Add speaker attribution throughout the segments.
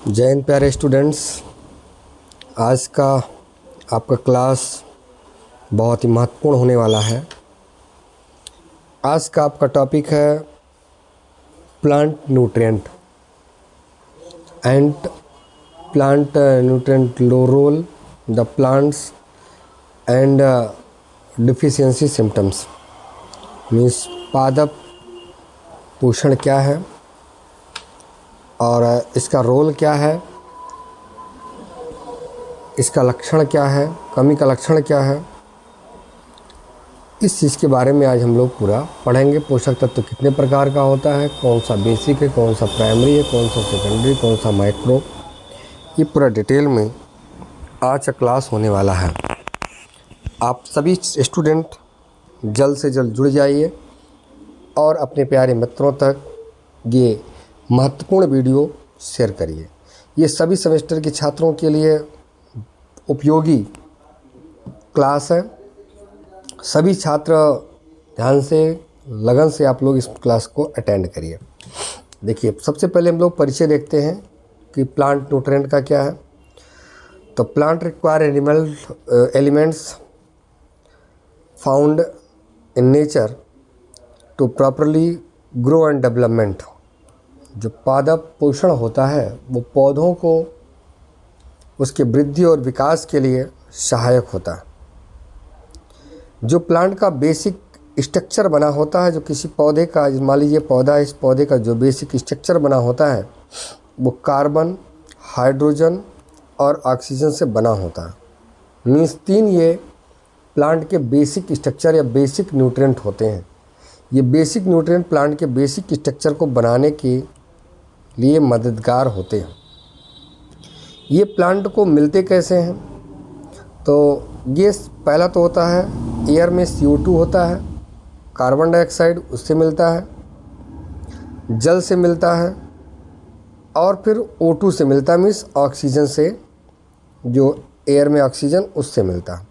Speaker 1: जय हिंद प्यारे स्टूडेंट्स। आज का आपका क्लास बहुत ही महत्वपूर्ण होने वाला है। आज का आपका टॉपिक है plant nutrient and plant nutrient low role the plants and deficiency symptoms. Means पादप पोषण क्या है और इसका रोल क्या है, इसका लक्षण क्या है, कमी का लक्षण क्या है, इस चीज़ के बारे में आज हम लोग पूरा पढ़ेंगे। पोषक तत्व कितने प्रकार का होता है, कौन सा बेसिक है, कौन सा प्राइमरी है, कौन सा सेकेंडरी, कौन सा माइक्रो, ये पूरा डिटेल में आज का क्लास होने वाला है। आप सभी स्टूडेंट जल्द से जल्द जुड़ जाइए और अपने प्यारे मित्रों तक ये महत्वपूर्ण वीडियो शेयर करिए। ये सभी सेमेस्टर के छात्रों के लिए उपयोगी क्लास है। सभी छात्र ध्यान से, लगन से आप लोग इस क्लास को अटेंड करिए। देखिए, सबसे पहले हम लोग परिचय देखते हैं कि प्लांट न्यूट्रिएंट का क्या है। तो plant require animal elements found in nature to properly grow and development. जो पादप पोषण होता है वो पौधों को उसके वृद्धि और विकास के लिए सहायक होता है। जो प्लांट का बेसिक स्ट्रक्चर बना होता है, जो किसी पौधे का, मान लीजिए पौधा है, इस पौधे का जो बेसिक स्ट्रक्चर बना होता है वो कार्बन, हाइड्रोजन और ऑक्सीजन से बना होता है। मीन्स तीन ये प्लांट के बेसिक स्ट्रक्चर या बेसिक न्यूट्रिएंट होते हैं। ये बेसिक न्यूट्रिएंट प्लांट के बेसिक स्ट्रक्चर को बनाने के लिए मददगार होते हैं। ये प्लांट को मिलते कैसे हैं? तो ये पहला तो होता है एयर में CO2 होता है, कार्बन डाइऑक्साइड उससे मिलता है, जल से मिलता है और फिर O2 से मिलता है। मीन्स ऑक्सीजन से, जो एयर में ऑक्सीजन उससे मिलता है।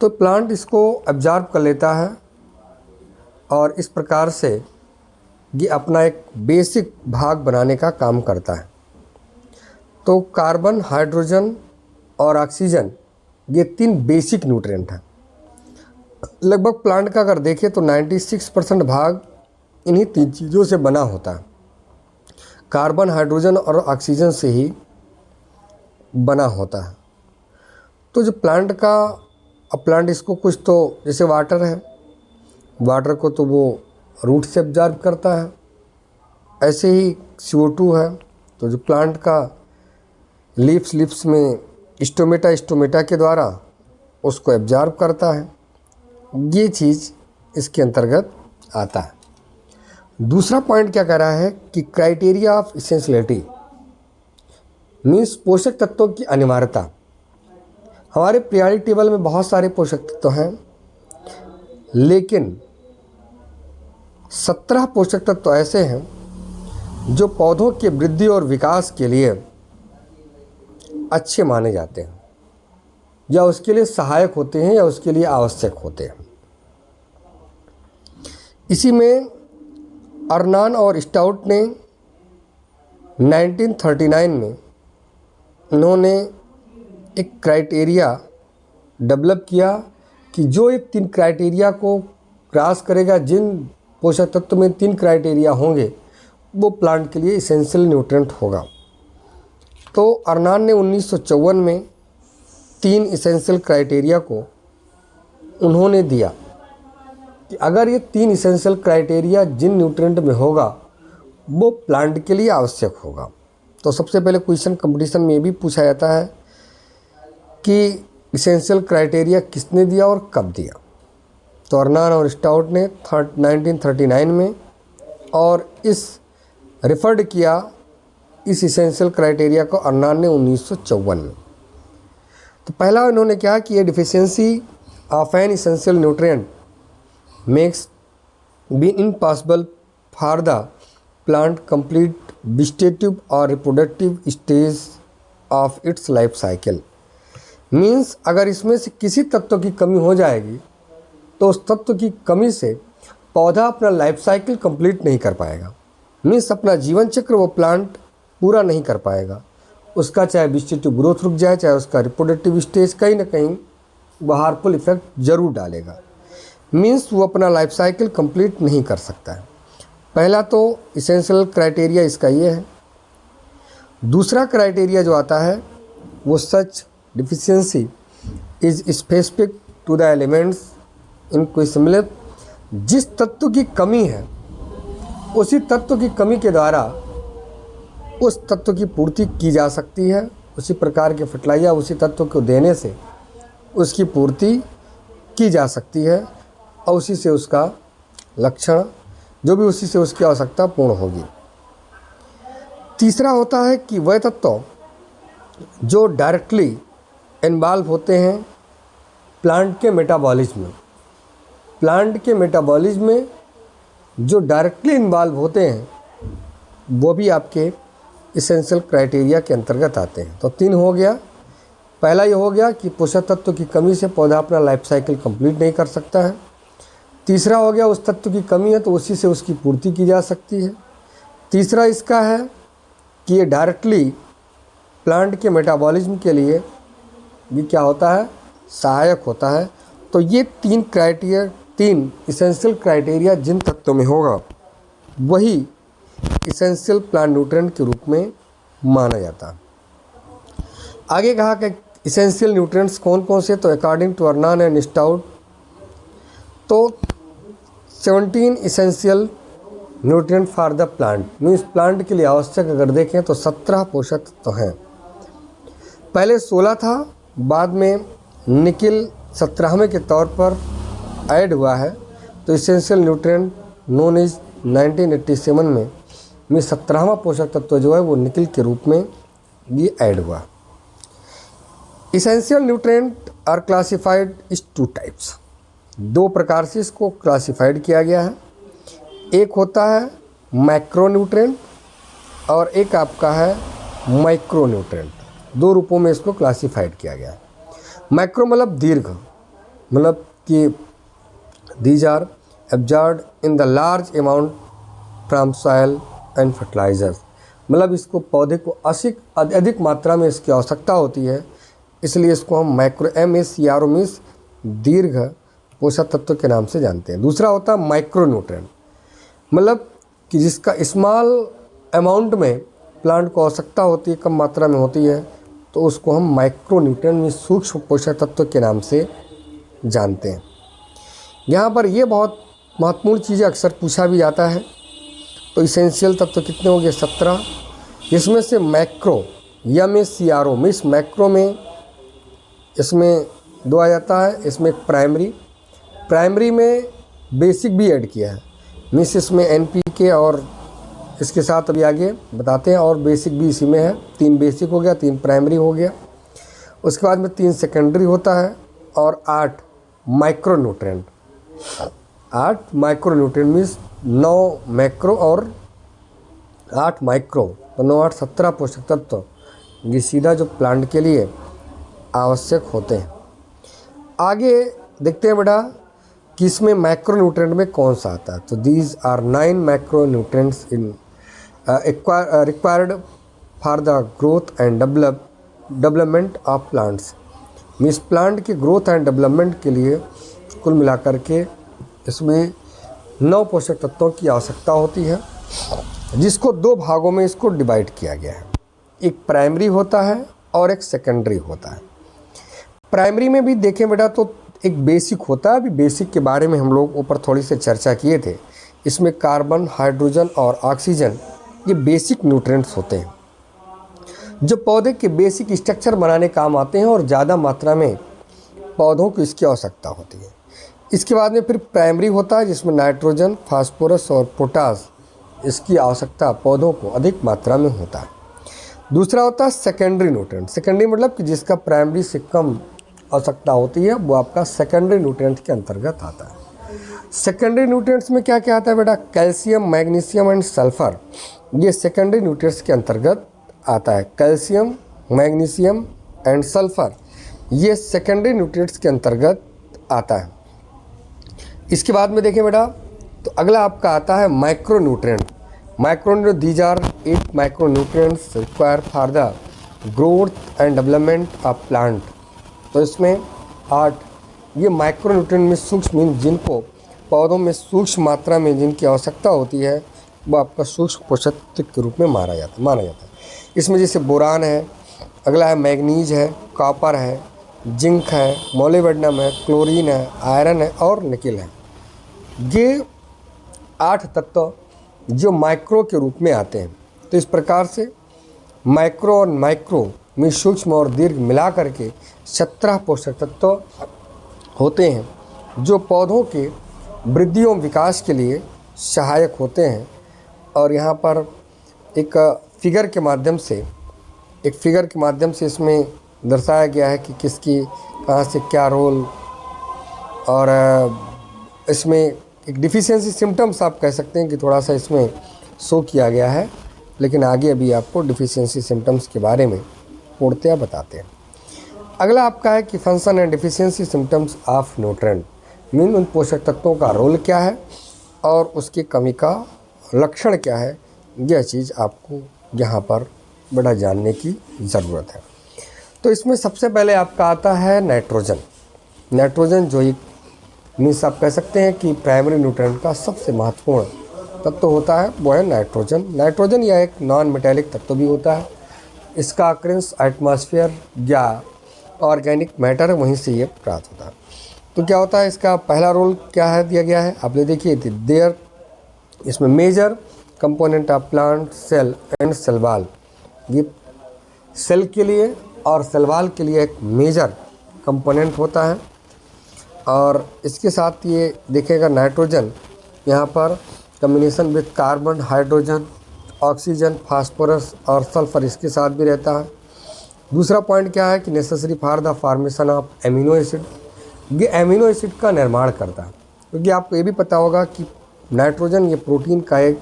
Speaker 1: तो प्लांट इसको एब्जॉर्ब कर लेता है और इस प्रकार से ये अपना एक बेसिक भाग बनाने का काम करता है। तो कार्बन, हाइड्रोजन और ऑक्सीजन ये तीन बेसिक न्यूट्रिएंट हैं। लगभग प्लांट का अगर देखें तो 96% भाग इन्हीं तीन चीज़ों से बना होता है। कार्बन, हाइड्रोजन और ऑक्सीजन से ही बना होता है। तो जो प्लांट का, अब प्लांट इसको कुछ तो, जैसे वाटर है, वाटर को तो वो रूट से एब्जॉर्ब करता है। ऐसे ही CO2 है, तो जो प्लांट का लीव्स में स्टोमेटा के द्वारा उसको एब्जॉर्ब करता है। ये चीज़ इसके अंतर्गत आता है। दूसरा पॉइंट क्या कह रहा है कि क्राइटेरिया ऑफ इसेंशियलिटी मीन्स पोषक तत्वों की अनिवार्यता। हमारे पीरियोडिक टेबल में बहुत सारे पोषक तत्व हैं, लेकिन 17 पोषक तत्व ऐसे हैं जो पौधों के वृद्धि और विकास के लिए अच्छे माने जाते हैं, या उसके लिए सहायक होते हैं, या उसके लिए आवश्यक होते हैं। इसी में अर्नान और स्टाउट ने 1939 में उन्होंने एक क्राइटेरिया डेवलप किया कि जो एक 3 क्राइटेरिया को क्रॉस करेगा, जिन पोषक तत्व में 3 क्राइटेरिया होंगे वो प्लांट के लिए इसेंशियल न्यूट्रिएंट होगा। तो अर्नान ने 1954 में 3 इसेंशियल क्राइटेरिया को उन्होंने दिया कि अगर ये 3 इसेंशियल क्राइटेरिया जिन न्यूट्रिएंट में होगा वो प्लांट के लिए आवश्यक होगा। तो सबसे पहले क्वेश्चन कंपटीशन में ये भी पूछा जाता है कि इसेंशियल क्राइटेरिया किसने दिया और कब दिया। तो अर्नान और स्टाउट ने 1939 में, और इस रेफर्ड किया इस इसेंशियल क्राइटेरिया को अर्नान ने 1954 में। तो पहला इन्होंने कहा कि ये deficiency of an essential nutrient makes be impossible for the plant complete vegetative और reproductive stage of its life cycle. Means अगर इसमें से किसी तत्व की कमी हो जाएगी तो उस तत्व की कमी से पौधा अपना लाइफ साइकिल कंप्लीट नहीं कर पाएगा। मीन्स अपना जीवन चक्र वो प्लांट पूरा नहीं कर पाएगा। उसका चाहे वेजिटेटिव ग्रोथ रुक जाए, चाहे उसका रिप्रोडक्टिव स्टेज कहीं ना कहीं वह हार्मफुल इफेक्ट जरूर डालेगा। मीन्स वो अपना लाइफ साइकिल कंप्लीट नहीं कर सकता है। पहला तो इसेंशियल क्राइटेरिया इसका ये है। दूसरा क्राइटेरिया जो आता है वो such deficiency is specific to the elements in question. मतलब जिस तत्व की कमी है उसी तत्व की कमी के द्वारा उस तत्व की पूर्ति की जा सकती है। उसी प्रकार के फर्टिलाइजर उसी तत्व को देने से उसकी पूर्ति की जा सकती है और उसी से उसका लक्षण जो भी उसी से उसकी आवश्यकता पूर्ण होगी। तीसरा होता है कि वह तत्व जो डायरेक्टली इन्वॉल्व होते हैं प्लांट के मेटाबॉलिज्म में। प्लांट के मेटाबॉलिज्म में जो डायरेक्टली इन्वॉल्व होते हैं वो भी आपके इसेंशियल क्राइटेरिया के अंतर्गत आते हैं। तो 3 हो गया। पहला ये हो गया कि पोषक तत्व की कमी से पौधा अपना लाइफ साइकिल कंप्लीट नहीं कर सकता है। तीसरा हो गया उस तत्व की कमी है तो उसी से उसकी पूर्ति की जा सकती है। तीसरा इसका है कि ये डायरेक्टली प्लांट के मेटाबॉलिज्म के लिए भी क्या होता है, सहायक होता है। तो ये 3 इसेंशियल क्राइटेरिया जिन तत्वों में होगा वही इसेंशियल प्लांट न्यूट्रिएंट के रूप में माना जाता है। आगे कहा कि इसेंशियल न्यूट्रिएंट्स कौन कौन से, तो अकॉर्डिंग टू अर्नान एंड स्टाउट तो 17 essential nutrient for the plant. Means plant के लिए आवश्यक अगर देखें तो 17 पोषक तत्व हैं। पहले 16 था, बाद में निकिल 17वें के तौर पर ऐड हुआ है। तो इसेंशियल न्यूट्रिएंट नोन इज 1987 में 17वां पोषक तत्व जो है वो निकिल के रूप में ये ऐड हुआ। Essential nutrient are classified is 2 types. 2 प्रकार से इसको क्लासिफाइड किया गया है। एक होता है मैक्रो न्यूट्रिएंट और एक आपका है माइक्रो न्यूट्रिएंट। 2 रूपों में इसको क्लासिफाइड किया गया है। मैक्रो मतलब दीर्घ, मतलब कि these are absorbed in the large amount from soil and fertilizers. मतलब इसको पौधे को अधिक मात्रा में इसकी आवश्यकता होती है, इसलिए इसको हम मैक्रो MACRO मीन्स दीर्घ पोषक तत्व के नाम से जानते हैं। दूसरा होता है माइक्रो न्यूट्रिएंट, मतलब कि जिसका स्मॉल अमाउंट में प्लांट को आवश्यकता होती है, कम मात्रा में होती है, तो उसको हम माइक्रो न्यूट्रिएंट में सूक्ष्म पोषक तत्व के नाम से जानते हैं। यहाँ पर ये बहुत महत्वपूर्ण चीज़ें अक्सर पूछा भी जाता है। तो इसेंशियल तत्व कितने हो गए, 17। इसमें से मैक्रो MACRO मीन्स मैक्रो में इसमें 2 आ जाता है। इसमें एक प्राइमरी में बेसिक भी ऐड किया है, मीन्स इसमें NPK और इसके साथ अभी आगे बताते हैं, और बेसिक भी इसी में है। 3 बेसिक हो गया, 3 प्राइमरी हो गया। उसके बाद में 3 सेकेंडरी होता है और 8 micro nutrient. 8 micro nutrient means 9 macro और 8 माइक्रो, तो 9 8 17 पोषक तत्व ये सीधा जो प्लांट के लिए आवश्यक होते हैं। आगे देखते हैं बेटा कि इसमें मैक्रो न्यूट्रिएंट में कौन सा आता है। तो these are 9 macro nutrients in required for the growth and development of plants. Means plant के ग्रोथ एंड डेवलपमेंट के लिए कुल मिलाकर के इसमें 9 पोषक तत्वों की आवश्यकता होती है, जिसको 2 भागों में इसको डिवाइड किया गया है। एक प्राइमरी होता है और एक सेकेंडरी होता है। प्राइमरी में भी देखें बेटा तो एक बेसिक होता है। अभी बेसिक के बारे में हम लोग ऊपर थोड़ी सी चर्चा किए थे। इसमें कार्बन, हाइड्रोजन और ऑक्सीजन ये बेसिक न्यूट्रिएंट्स होते हैं जो पौधे के बेसिक स्ट्रक्चर बनाने काम आते हैं और ज़्यादा मात्रा में पौधों को इसकी आवश्यकता होती है। इसके बाद में फिर प्राइमरी होता है जिसमें नाइट्रोजन, फास्फोरस और पोटास इसकी आवश्यकता पौधों को अधिक मात्रा में होता है। दूसरा होता है सेकेंडरी न्यूट्रिएंट। सेकेंडरी मतलब कि जिसका प्राइमरी से कम आवश्यकता होती है वो आपका सेकेंडरी न्यूट्रिएंट के अंतर्गत आता है। सेकेंडरी न्यूट्रिएंट्स में क्या क्या आता है बेटा, कैल्शियम, मैग्नीशियम एंड सल्फर ये सेकेंडरी न्यूट्रिएंट्स के अंतर्गत आता है। कैल्शियम, मैग्नीशियम एंड सल्फर ये सेकेंडरी न्यूट्रिएंट्स के अंतर्गत आता है। इसके बाद में देखें बेटा तो अगला आपका आता है micro nutrient. Macronutrients, these are 8 macronutrients required for the growth and development of plant। तो इसमें 8 ये माइक्रोन्यूट्रिएंट में सूक्ष्म मीन जिनको पौधों में सूक्ष्म मात्रा में जिनकी आवश्यकता होती है वो आपका सूक्ष्म पोषक तत्व के रूप में माना जाता है। इसमें जैसे बोरान है, अगला है मैग्नीज है, कॉपर है, जिंक है, मोलिब्डेनम है, क्लोरीन है, आयरन है और निकेल है। ये 8 तत्व जो माइक्रो के रूप में आते हैं। तो इस प्रकार से माइक्रो और माइक्रो में सूक्ष्म और दीर्घ मिला करके 17 पोषक तत्व होते हैं जो पौधों के वृद्धि और विकास के लिए सहायक होते हैं। और यहाँ पर एक फिगर के माध्यम से इसमें दर्शाया गया है कि किसकी कहाँ से क्या रोल, और इसमें एक डिफिशियंसी सिम्टम्स आप कह सकते हैं कि थोड़ा सा इसमें शो किया गया है, लेकिन आगे अभी आपको डिफिशियंसी सिम्टम्स के बारे में पूर्णतया बताते हैं। अगला आपका है कि function and deficiency symptoms of nutrient, mean उन पोषक तत्वों का रोल क्या है और उसकी कमी का लक्षण क्या है। यह चीज़ आपको यहाँ पर बड़ा जानने की ज़रूरत है। तो इसमें सबसे पहले आपका आता है नाइट्रोजन जो एक मीन्स आप कह सकते हैं कि प्राइमरी न्यूट्रिएंट का सबसे महत्वपूर्ण तत्व होता है, वो है नाइट्रोजन यह एक नॉन मेटेलिक तत्व भी होता है। इसका अक्रेंस एटमॉस्फेयर या ऑर्गेनिक मैटर वहीं से ये प्राप्त होता है। तो क्या होता है, इसका पहला रोल क्या है दिया गया है, आप देखिए देयर इसमें major component of plant cell and cell wall, ये सेल के लिए और सेल वॉल के लिए एक मेजर कंपोनेंट होता है। और इसके साथ ये देखेगा नाइट्रोजन यहाँ पर combination with carbon, hydrogen, oxygen, phosphorus और सल्फर इसके साथ भी रहता है। दूसरा पॉइंट क्या है कि necessary for the formation of amino acid, ये एमिनो एसिड का निर्माण करता है। क्योंकि आपको ये भी पता होगा कि नाइट्रोजन ये प्रोटीन का एक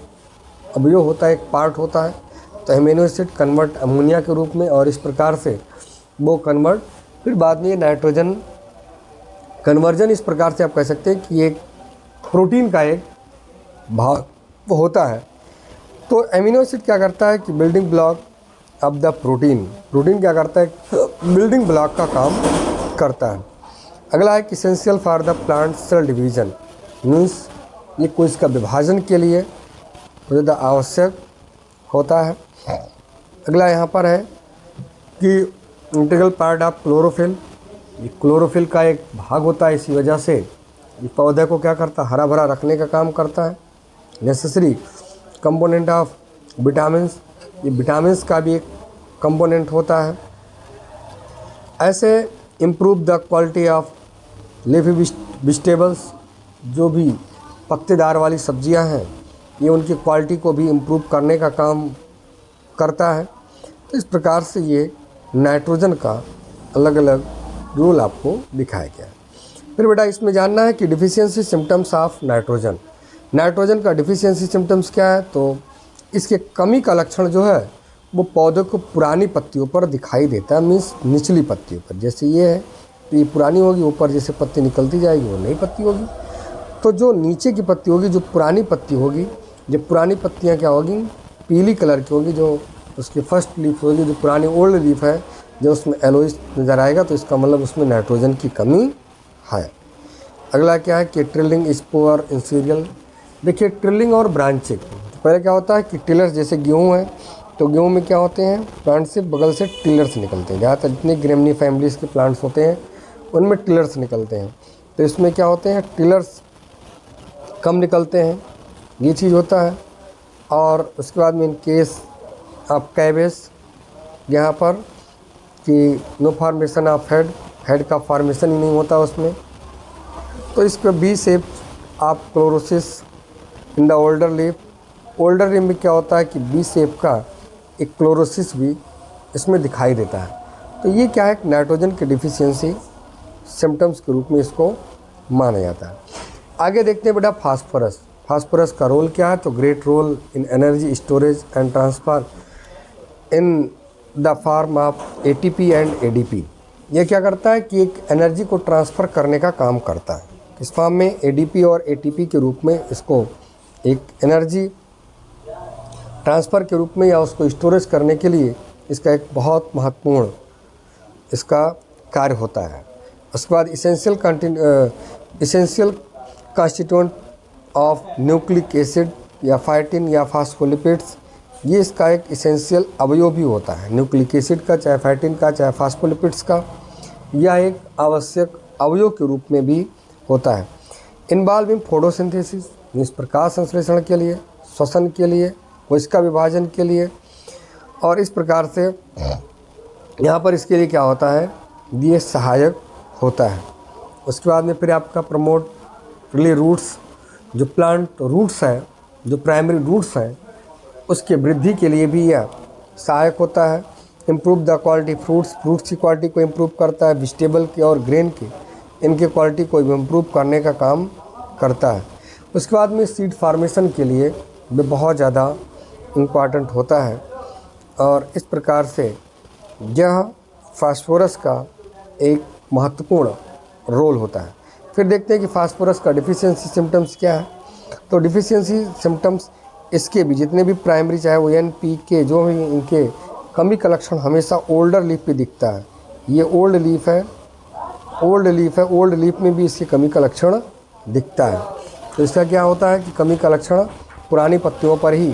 Speaker 1: अवयव होता है, एक पार्ट होता है। तो एमिनो एसिड कन्वर्ट अमोनिया के रूप में, और इस प्रकार से वो कन्वर्ट फिर बाद में ये नाइट्रोजन कन्वर्जन इस प्रकार से आप कह सकते हैं कि एक प्रोटीन का एक भाग होता है। तो एमिनो एसिड क्या करता है कि building block of the protein क्या करता है, बिल्डिंग ब्लॉक का काम करता है। अगला है कि essential for the plant cell division, means ये कोशिका विभाजन के लिए ज़्यादा आवश्यक होता है। अगला यहाँ पर है कि इंटीग्रल पार्ट ऑफ क्लोरोफिल, ये क्लोरोफिल का एक भाग होता है। इसी वजह से ये पौधे को क्या करता है, हरा भरा रखने का काम करता है। नेसेसरी कंपोनेंट ऑफ विटामिन्स, ये विटामिन्स का भी एक कंपोनेंट होता है। ऐसे improve the quality of leafy vegetables, जो भी पत्तेदार वाली सब्जियां हैं ये उनकी क्वालिटी को भी इम्प्रूव करने का काम करता है। तो इस प्रकार से ये नाइट्रोजन का अलग अलग रोल आपको दिखाया गया है। फिर बेटा इसमें जानना है कि डिफिशियंसी सिम्टम्स ऑफ नाइट्रोजन का डिफिशियंसी सिम्टम्स क्या है। तो इसके कमी का लक्षण जो है वो पौधे को पुरानी पत्तियों पर दिखाई देता है, मीन्स निचली पत्तियों पर। जैसे ये है तो ये पुरानी होगी, ऊपर जैसे पत्ती निकलती जाएगी वो नई पत्ती होगी। तो जो नीचे की पत्ती होगी, जो पुरानी पत्ती होगी, जो पुरानी पत्तियाँ क्या होगी, पीली कलर की होगी। जो उसकी फर्स्ट लीफ होगी, जो पुरानी ओल्ड लीफ है, जो उसमें येलोइश नज़र आएगा, तो इसका मतलब उसमें नाइट्रोजन की कमी है। अगला क्या है कि ट्रिलिंग स्पोर इन सीरियल। देखिए ट्रिलिंग और ब्रांचिंग, पहले क्या होता है कि टिलर्स, जैसे गेहूँ है तो गेहूँ में क्या होते हैं, प्लांट से बगल से टिलर्स निकलते हैं। ज़्यादातर जितने ग्रेमनी फैमिलीज़ के प्लांट्स होते हैं उनमें टिलर्स निकलते हैं। तो इसमें क्या होते हैं, टिलर्स कम निकलते हैं, ये चीज़ होता है। और उसके बाद में इन केस ऑफ कैबेज यहाँ पर कि नो फॉर्मेशन ऑफ हेड का फॉर्मेशन ही नहीं होता उसमें। तो इसका B shape of chlorosis in the older leaf में क्या होता है कि बी शेप का एक क्लोरोसिस भी इसमें दिखाई देता है। तो ये क्या है, नाइट्रोजन की डिफिशियंसी सिम्टम्स के रूप में इसको माना जाता है। आगे देखते हैं बेटा फास्फोरस का रोल क्या है। तो great role in energy storage and transfer in the form of ATP and ADP. ये क्या करता है कि एक एनर्जी को ट्रांसफ़र करने का काम करता है। इस फॉर्म में एडीपी और एटीपी के रूप में इसको एक एनर्जी ट्रांसफ़र के रूप में या उसको स्टोरेज करने के लिए इसका एक बहुत महत्वपूर्ण इसका कार्य होता है। उसके बाद essential constituent of nucleic acid या फाइटिन या फास्फोलिपिड्स, ये इसका एक इसेंशियल अवयव भी होता है। न्यूक्लिक एसिड का, चाहे फाइटिन का, चाहे फास्फोलिपिड्स का, यह एक आवश्यक अवयव के रूप में भी होता है। इन्वॉल्व इन फोटोसिंथेसिस, इस प्रकाश संश्लेषण के लिए, श्वसन के लिए, कोशिका विभाजन के लिए, और इस प्रकार से यहाँ पर इसके लिए क्या होता है, ये सहायक होता है। उसके बाद में फिर आपका प्रमोट रिले रूट्स, जो प्लांट रूट्स हैं, जो प्राइमरी रूट्स हैं, उसके वृद्धि के लिए भी यह सहायक होता है। इम्प्रूव द क्वालिटी फ्रूट्स की क्वालिटी को इम्प्रूव करता है। वेजिटेबल के और ग्रेन के, इनके क्वालिटी को इम्प्रूव करने का काम करता है। उसके बाद में सीड फार्मेशन के लिए भी बहुत ज़्यादा इम्पॉर्टेंट होता है, और इस प्रकार से यह फास्फोरस का एक महत्वपूर्ण रोल होता है। फिर देखते हैं कि फास्फोरस का डिफिशियंसी सिम्टम्स क्या है। तो डिफिशियंसी सिम्टम्स इसके भी जितने भी प्राइमरी, चाहे वो NPK, जो भी इनके कमी का लक्षण हमेशा ओल्डर लीफ पे दिखता है। ये ओल्ड लीफ है, ओल्ड लीफ में भी इसकी कमी का लक्षण दिखता है। तो इसका क्या होता है कि कमी का लक्षण पुरानी पत्तियों पर ही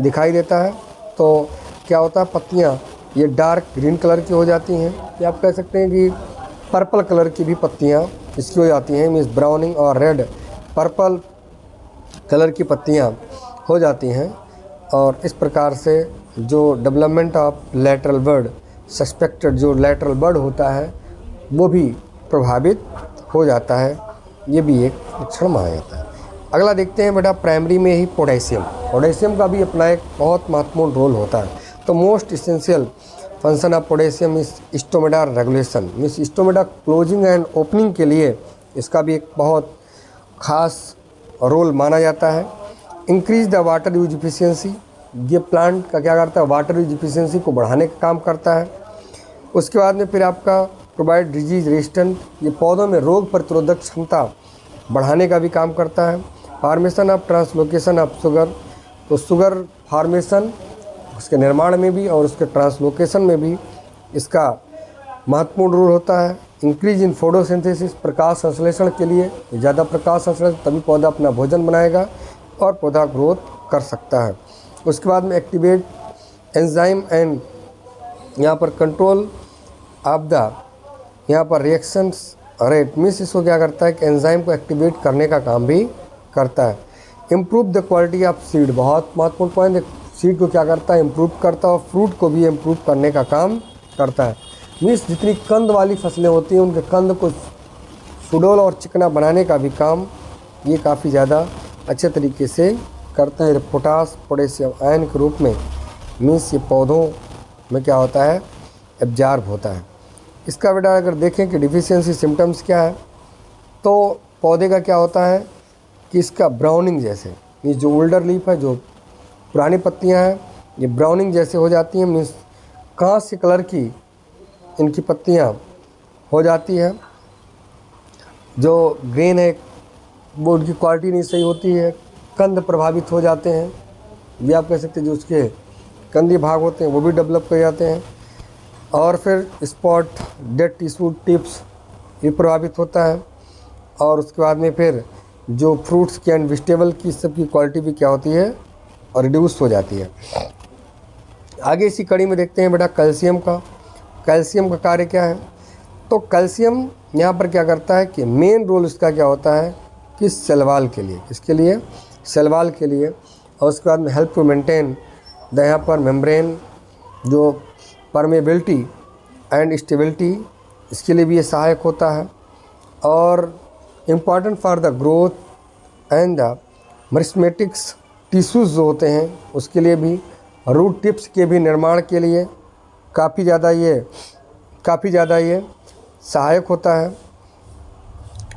Speaker 1: दिखाई देता है। तो क्या होता है, पत्तियाँ ये डार्क ग्रीन कलर की हो जाती हैं, या आप कह सकते हैं कि पर्पल कलर की भी पत्तियाँ इसकी हो जाती हैं, मीन्स ब्राउनिंग और रेड पर्पल कलर की पत्तियाँ हो जाती हैं। और इस प्रकार से जो development of lateral bud, suspected जो लैटरल बर्ड होता है, वो भी प्रभावित हो जाता है। ये भी एक लक्षण माना जाता है। अगला देखते हैं बेटा, प्राइमरी में ही पोटेशियम का भी अपना एक बहुत महत्वपूर्ण रोल होता है। तो most essential function of potassium is stomata regulation, means stomata closing and opening के लिए इसका भी एक बहुत खास रोल माना जाता है। Increase the water use efficiency, ये प्लांट का क्या करता है, वाटर यूज इफिशियंसी को बढ़ाने का काम करता है। उसके बाद में फिर आपका प्रोवाइड डिजीज रेजिस्टेंट, ये पौधों में रोग प्रतिरोधक क्षमता बढ़ाने का भी काम करता है। Formation of translocation of sugar, तो शुगर फार्मेशन, उसके निर्माण में भी और उसके ट्रांसलोकेशन में भी इसका महत्वपूर्ण रोल होता है। इंक्रीज इन फोटोसिंथेसिस, प्रकाश संश्लेषण के लिए, ज़्यादा प्रकाश संश्लेषण तभी पौधा अपना भोजन बनाएगा और पौधा ग्रोथ कर सकता है। उसके बाद में एक्टिवेट एंजाइम एंड यहाँ पर कंट्रोल ऑफ द यहाँ पर रिएक्शंस रेट, मीन्स इसको क्या करता है कि एंजाइम को एक्टिवेट करने का काम भी करता है। Improve the quality of seed, बहुत महत्वपूर्ण पॉइंट है। सीड को क्या करता है, इम्प्रूव करता है, और फ्रूट को भी इम्प्रूव करने का काम करता है। मीन्स जितनी कंद वाली फसलें होती हैं, उनके कंद को सुडौल और चिकना बनाने का भी काम ये काफ़ी ज़्यादा अच्छे तरीके से करते हैं। पोटेशियम आयन के रूप में, मीन्स ये पौधों में क्या होता है, एब्जॉर्ब होता है। इसका बेटा अगर देखें कि डिफिशियंसी सिम्टम्स क्या है, तो पौधे का क्या होता है कि इसका ब्राउनिंग जैसे, ये जो ओल्डर लीफ है, जो पुरानी पत्तियां हैं, ये ब्राउनिंग जैसे हो जाती हैं, मीन्स कांस्य कलर की इनकी पत्तियां हो जाती है। जो ग्रेन है वो उनकी क्वालिटी नहीं सही होती है, कंद प्रभावित हो जाते हैं, ये आप कह सकते हैं। जो उसके कंदी भाग होते हैं वो भी डेवलप कर जाते हैं। और फिर स्पॉट, डेड टिश्यू टिप्स, ये प्रभावित होता है। और उसके बाद में फिर जो फ्रूट्स की एंड वेजिटेबल की सबकी क्वालिटी भी क्या होती है, और रिड्यूस हो जाती है। आगे इसी कड़ी में देखते हैं बेटा कैल्शियम का। कैल्शियम का कार्य क्या है, तो कैल्शियम यहाँ पर क्या करता है कि मेन रोल इसका क्या होता है कि सेल वॉल के लिए, इसके लिए सेल वॉल के लिए। और उसके बाद में हेल्प टू मेंटेन द यहाँ पर मेम्ब्रेन, जो परमेबिलिटी एंड स्टेबिलिटी, इसके लिए भी ये सहायक होता है। और important for the growth and the meristematic tissues जो होते हैं उसके लिए भी, रूट टिप्स के भी निर्माण के लिए काफ़ी ज़्यादा ये सहायक होता है।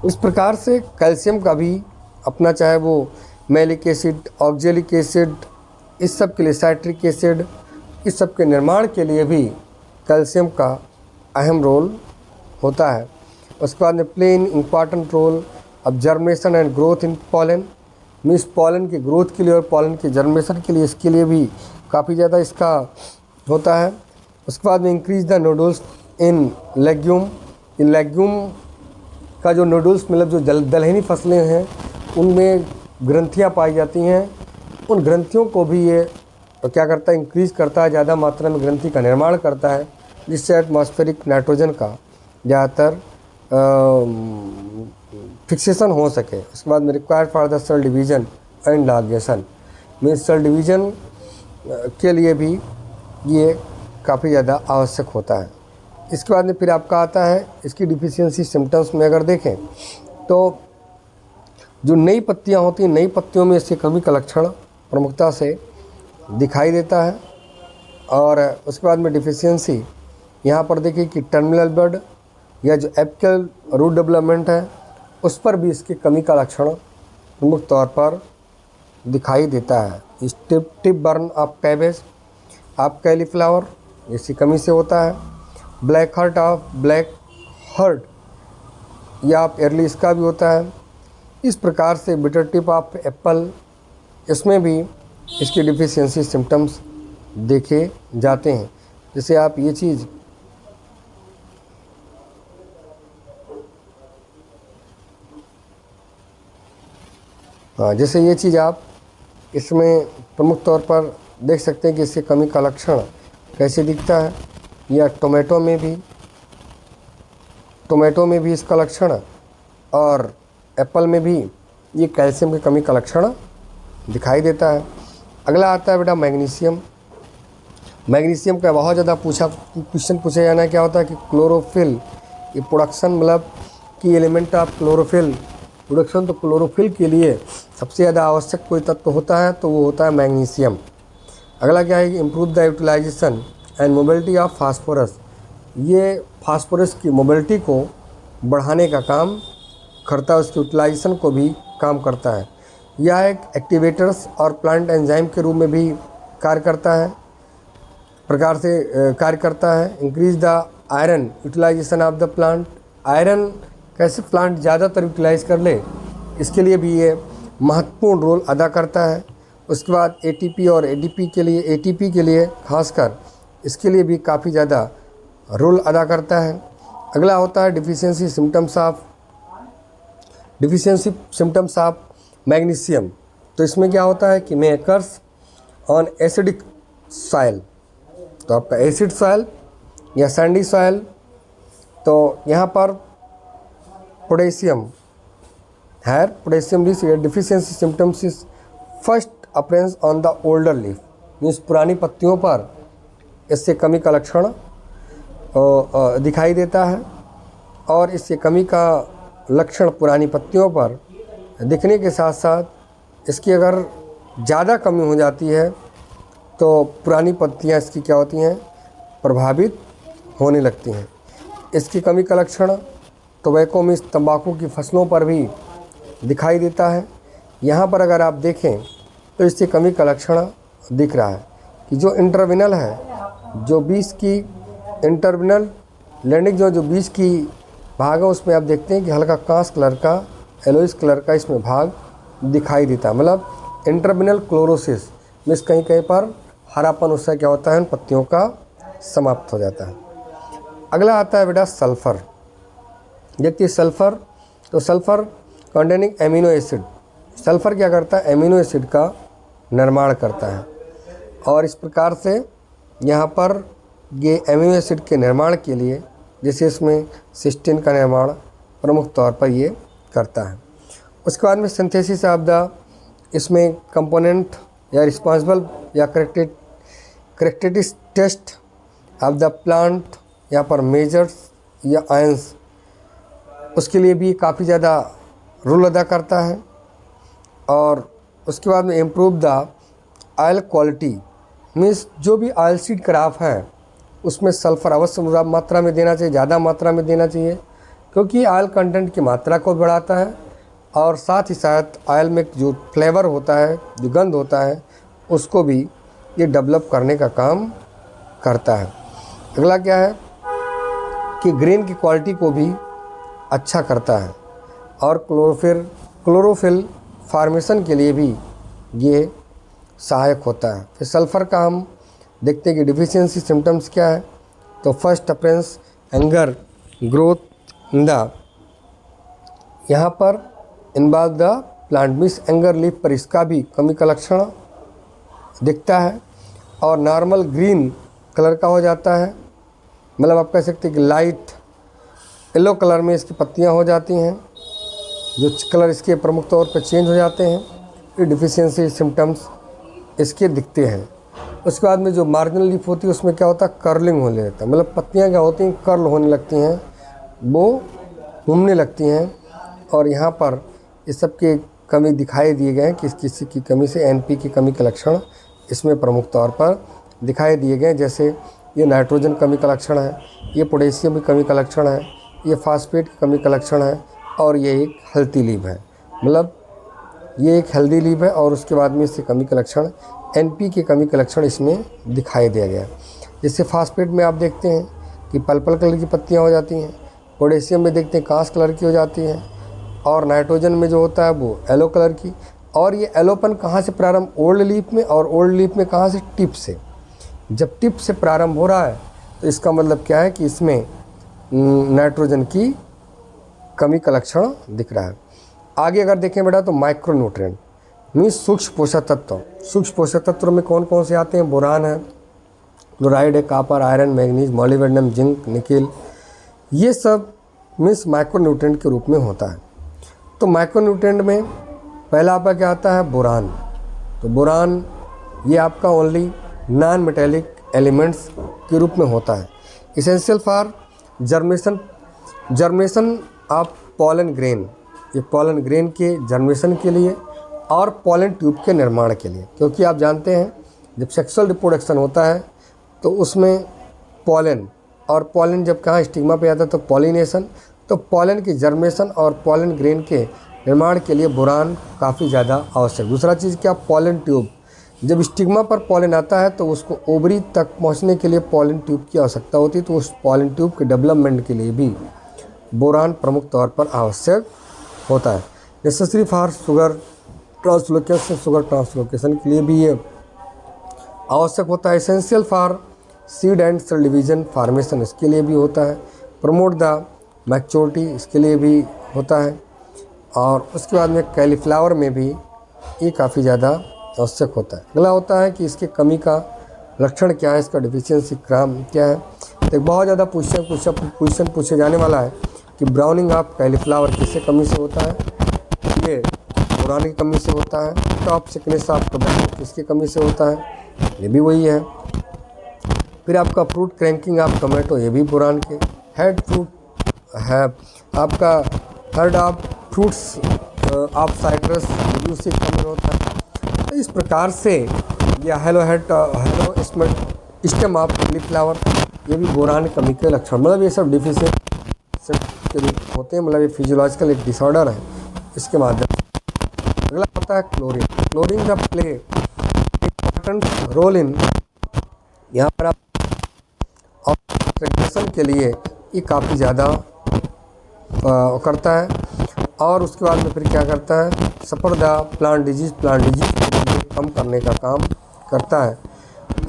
Speaker 1: इस प्रकार से कैल्शियम का भी अपना, चाहे वो मैलिक एसिड, ऑक्जेलिक एसिड, इस सब के लिए साइट्रिक एसिड, इस सब के निर्माण के लिए भी कैल्शियम का अहम रोल होता है। उसके बाद में play in important role of germination and growth in pollen, means pollen की ग्रोथ के लिए और पॉलन के जर्मिनेशन के लिए, इसके लिए भी काफ़ी ज़्यादा इसका होता है। उसके बाद में increase the nodules in legume. In legume का जो नोडल्स मतलब जो दलहनी फसलें हैं उनमें ग्रंथियाँ पाई जाती हैं, उन ग्रंथियों को भी ये तो क्या करता है, इंक्रीज़ करता है, ज़्यादा मात्रा में ग्रंथि का निर्माण करता है, जिससे एटमॉस्फेरिक नाइट्रोजन का ज़्यादातर फिक्सेशन हो सके। उसके बाद में required for the cell division and elongation, means cell division के लिए भी ये काफ़ी ज़्यादा आवश्यक होता है। इसके बाद में फिर आपका आता है इसकी डिफिशियंसी सिम्टम्स में अगर देखें तो जो नई पत्तियां होती हैं, नई पत्तियों में इसकी कमी का लक्षण प्रमुखता से दिखाई देता है। और उसके बाद में डिफिशियंसी यहाँ पर देखिए कि टर्मिनल बड या जो एपिकल रूट डेवलपमेंट है उस पर भी इसकी कमी का लक्षण प्रमुख तौर पर दिखाई देता है। Tip burn of cabbage of cauliflower इसकी कमी से होता है। ब्लैक हर्ट या आप एयरली इसका भी होता है। इस प्रकार से बिटर टिप ऑफ एप्पल इसमें भी इसकी डिफिशियंसी सिम्टम्स देखे जाते हैं। जैसे आप ये चीज़ जैसे ये चीज़ आप इसमें प्रमुख तौर पर देख सकते हैं कि इसकी कमी का लक्षण कैसे दिखता है। या टोमेटो में भी इसका लक्षण और एप्पल में भी ये कैल्शियम की कमी का लक्षण दिखाई देता है। अगला आता है बेटा मैग्नीशियम। मैग्नीशियम का बहुत ज़्यादा क्वेश्चन पूछा जाना है, क्या होता है कि क्लोरोफिल ये प्रोडक्शन मतलब की एलिमेंट ऑफ क्लोरोफिल प्रोडक्शन, तो क्लोरोफिल के लिए सबसे ज़्यादा आवश्यक कोई तत्व होता है तो वो होता है मैग्नीशियम। अगला क्या है कि improve the utilization and mobility of phosphorus, ये फास्फोरस की मोबिलिटी को बढ़ाने का काम करता है, उसकी यूटिलाइजेशन को भी काम करता है। यह एक एक्टिवेटर्स और प्लांट एंजाइम के रूप में भी कार्य करता है कार्य करता है। Increase the iron utilization of the plant, iron कैसे प्लांट ज़्यादातर यूटिलाइज कर ले इसके लिए भी ये महत्वपूर्ण रोल अदा करता है। उसके बाद एटीपी और एटीपी के लिए खासकर इसके लिए भी काफ़ी ज़्यादा रोल अदा करता है। अगला होता है डिफिशियंसी सिम्टम्स ऑफ मैग्नीशियम। तो इसमें क्या होता है कि मेकर्स ऑन एसिडिक सॉइल, तो आपका एसिड सॉइल या सैंडी सॉइल, तो यहाँ पर potassium deficiency symptoms is first appearance on the older leaf, means पुरानी पत्तियों पर इससे कमी का लक्षण दिखाई देता है। और इससे कमी का लक्षण पुरानी पत्तियों पर दिखने के साथ साथ इसकी अगर ज़्यादा कमी हो जाती है तो पुरानी पत्तियां इसकी क्या होती हैं, प्रभावित होने लगती हैं। इसकी कमी का लक्षण टोबैको मीन्स तंबाकू की फसलों पर भी दिखाई देता है। यहाँ पर अगर आप देखें तो इससे कमी का लक्षण दिख रहा है कि जो इंटरविनल है, जो बीच की इंटरविनल लैंडिंग जो बीच की भाग है उसमें आप देखते हैं कि हल्का कांस कलर का येलोइश कलर का इसमें भाग दिखाई देता है, मतलब इंटरविनल क्लोरोसिस मीन्स कहीं कहीं पर हरापन उससे क्या होता है उन पत्तियों का समाप्त हो जाता है। अगला आता है बेटा सल्फ़र। देखिए सल्फ़र, तो sulphur containing amino acid, sulphur क्या करता है, एमिनो एसिड का निर्माण करता है। और इस प्रकार से यहाँ पर ये एमिनो एसिड के निर्माण के लिए जैसे इसमें सिस्टीन का निर्माण प्रमुख तौर पर ये करता है। उसके बाद में सिंथेसिस ऑफ द, इसमें कंपोनेंट या रिस्पॉन्सिबल या करेक्टेटिस टेस्ट ऑफ द प्लांट यहाँ पर मेजर्स या आयंस, उसके लिए भी काफ़ी ज़्यादा रोल अदा करता है। और उसके बाद में improve the oil quality, means जो भी ऑयल सीड क्रॉप है उसमें सल्फ़र अवश्य मात्रा में देना चाहिए, ज़्यादा मात्रा में देना चाहिए, क्योंकि ऑयल कंटेंट की मात्रा को बढ़ाता है और साथ ही साथ ऑयल में जो फ्लेवर होता है, जो गंध होता है, उसको भी ये डेवलप करने का काम करता है। अगला क्या है कि ग्रेन की क्वालिटी को भी अच्छा करता है और क्लोरोफिल फॉर्मेशन के लिए भी ये सहायक होता है। फिर सल्फ़र का हम देखते हैं कि डिफिशियंसी सिम्टम्स क्या है। तो first appearance anger growth in the, यहाँ पर involve the plant means anger leaf पर इसका भी कमी का लक्षण दिखता है और नॉर्मल ग्रीन कलर का हो जाता है, मतलब आप कह सकते हैं कि लाइट येलो कलर में इसकी पत्तियां हो जाती हैं, जो कलर इसके प्रमुख तौर पर चेंज हो जाते हैं। ये डिफिशियंसी सिम्टम्स इसके दिखते हैं। उसके बाद में जो मार्जिनल लीफ होती है उसमें क्या होता है, कर्लिंग होने लगता है, मतलब पत्तियां क्या होती हैं, कर्ल होने लगती हैं, वो घूमने लगती हैं। और यहाँ पर इस सब की कमी दिखाई दिए गए हैं कि किसी की कमी से एनपी की कमी के लक्षण इसमें प्रमुख तौर पर दिखाई दिए गए। जैसे ये नाइट्रोजन कमी का लक्षण है, ये पोटेशियम की कमी का लक्षण है, ये फास्फेट की कमी का लक्षण है, और ये एक हेल्थी लीव है, मतलब ये एक हेल्दी लीव है। और उसके बाद में इससे कमी का लक्षण एनपी की कमी का लक्षण इसमें दिखाई दिया गया। जैसे फास्फेट में आप देखते हैं कि पर्पल कलर की पत्तियाँ हो जाती हैं, पोटेशियम में देखते हैं कांस कलर की हो जाती हैं, और नाइट्रोजन में जो होता है वो येलो कलर की। और ये एलोपन कहाँ से प्रारंभ, ओल्ड लीफ में, और ओल्ड लीफ में कहाँ से, टिप से। जब टिप से प्रारंभ हो रहा है तो इसका मतलब क्या है कि इसमें नाइट्रोजन की कमी का लक्षण दिख रहा है। आगे अगर देखें बेटा तो माइक्रोन्यूट्रिएंट मीन्स सूक्ष्म पोषक तत्व। सूक्ष्म पोषक तत्व में कौन कौन से आते हैं, बोरान है, क्लोराइड है, copper, iron, manganese, molybdenum, zinc, nickel, ये सब मीन्स माइक्रोन्यूट्रिएंट के रूप में होता है। तो माइक्रोन्यूट्रिएंट में पहला आपका क्या आता है, बोरान। तो बोरान ये आपका ओनली नॉन मेटेलिक एलिमेंट्स के रूप में होता है। Essential for germination of pollen grain, ये पॉलन ग्रेन के जर्मेशन के लिए और पॉलन ट्यूब के निर्माण के लिए। क्योंकि आप जानते हैं जब सेक्सुअल रिप्रोडक्शन होता है तो उसमें पॉलन, और पॉलन जब कहाँ स्टिग्मा पे आता है तो पॉलिनेशन, तो पॉलन की जर्मेशन और पॉलन ग्रेन के निर्माण के लिए बोरान काफ़ी ज़्यादा आवश्यक। दूसरा चीज़ क्या, पॉलन ट्यूब, जब स्टिग्मा पर पॉलन आता है तो उसको ओवरी तक पहुंचने के लिए पॉलन ट्यूब की आवश्यकता होती है। तो उस पॉलन ट्यूब के डेवलपमेंट के लिए भी बोरान प्रमुख तौर पर आवश्यक होता है। Necessary for sugar translocation, sugar translocation के लिए भी ये आवश्यक होता है। Essential for seed and cell division formation, इसके लिए भी होता है। प्रमोट द मैच्योरिटी, इसके लिए भी होता है। और उसके बाद में कैलीफ्लावर में भी ये काफ़ी ज़्यादा आवश्यक होता है। अगला होता है कि इसके कमी का लक्षण क्या है, इसका डिफिशियंसी क्राम क्या है। तो एक बहुत ज़्यादा क्वेश्चन पूछे जाने वाला है कि ब्राउनिंग ऑफ कैलीफ्लावर किससे कमी से होता है, ये बोरान की कमी से होता है। टॉप सिकनेस ऑफ टोबैको किसकी कमी से होता है, ये भी वही है। फिर आपका फ्रूट क्रैंकिंग ऑफ टोमेटो, ये भी बोरान के। हेड फ्रूट है आपका, head of fruits of citrus, उससे कमी होता है। तो इस प्रकार से या हेलो स्टेम ऑफ कैलीफ्लावर, ये भी बोरान की कमी के लक्षण, मतलब ये सब डिफिशिएंट के रूप होते हैं, मतलब ये फिजियोलॉजिकल एक डिसऑर्डर है इसके माध्यम से। अगला होता है क्लोरीन। क्लोरीन का प्ले इम्पोर्टेंट रोल इन, यहाँ पर आप ऑक्सीडेशन के लिए ये काफ़ी ज़्यादा करता है। और उसके बाद में फिर क्या करता है, सफर द प्लांट डिजीज को कम करने का काम करता है।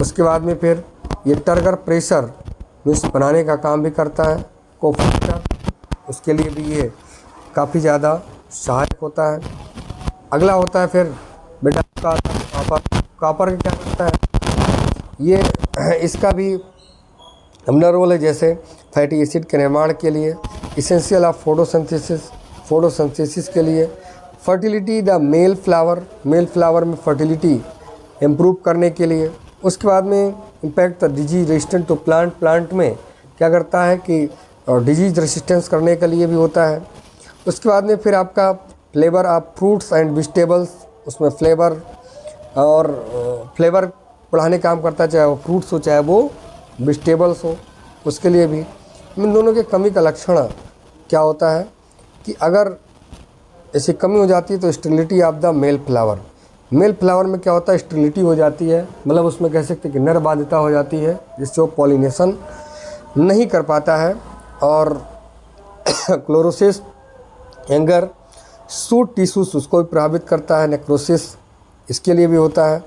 Speaker 1: उसके बाद में फिर ये टर्गर प्रेशर मीन्स बनाने का काम भी करता है। कोफैक्टर, उसके लिए भी ये काफ़ी ज़्यादा सहायक होता है। अगला होता है फिर बेटा कापर क्या करता है, ये इसका भी अपना रोल है। जैसे फैटी एसिड के निर्माण के लिए, इसेंशियल ऑफ फोटोसिंथेसिस के लिए, फर्टिलिटी द मेल फ्लावर में फर्टिलिटी इम्प्रूव करने के लिए। उसके बाद में impact the disease resistant to plant में क्या करता है कि डिजीज रेसिस्टेंस करने के लिए भी होता है। उसके बाद में फिर आपका flavour of fruits and vegetables, उसमें फ्लेवर बढ़ाने का काम करता है, चाहे वो फ्रूट्स हो चाहे वो वेजिटेबल्स हो, उसके लिए भी। इन दोनों के कमी का लक्षण क्या होता है कि अगर ऐसी कमी हो जाती है तो sterility of the male flower में क्या होता है, स्टेरिलिटी हो जाती है, मतलब उसमें कह सकते हैं कि नर बाध्यता हो जाती है, जिससे वो पॉलिनेशन नहीं कर पाता है। और क्लोरोसिस एंगर सूट टिश्यूज उसको भी प्रभावित करता है, नेक्रोसिस इसके लिए भी होता है।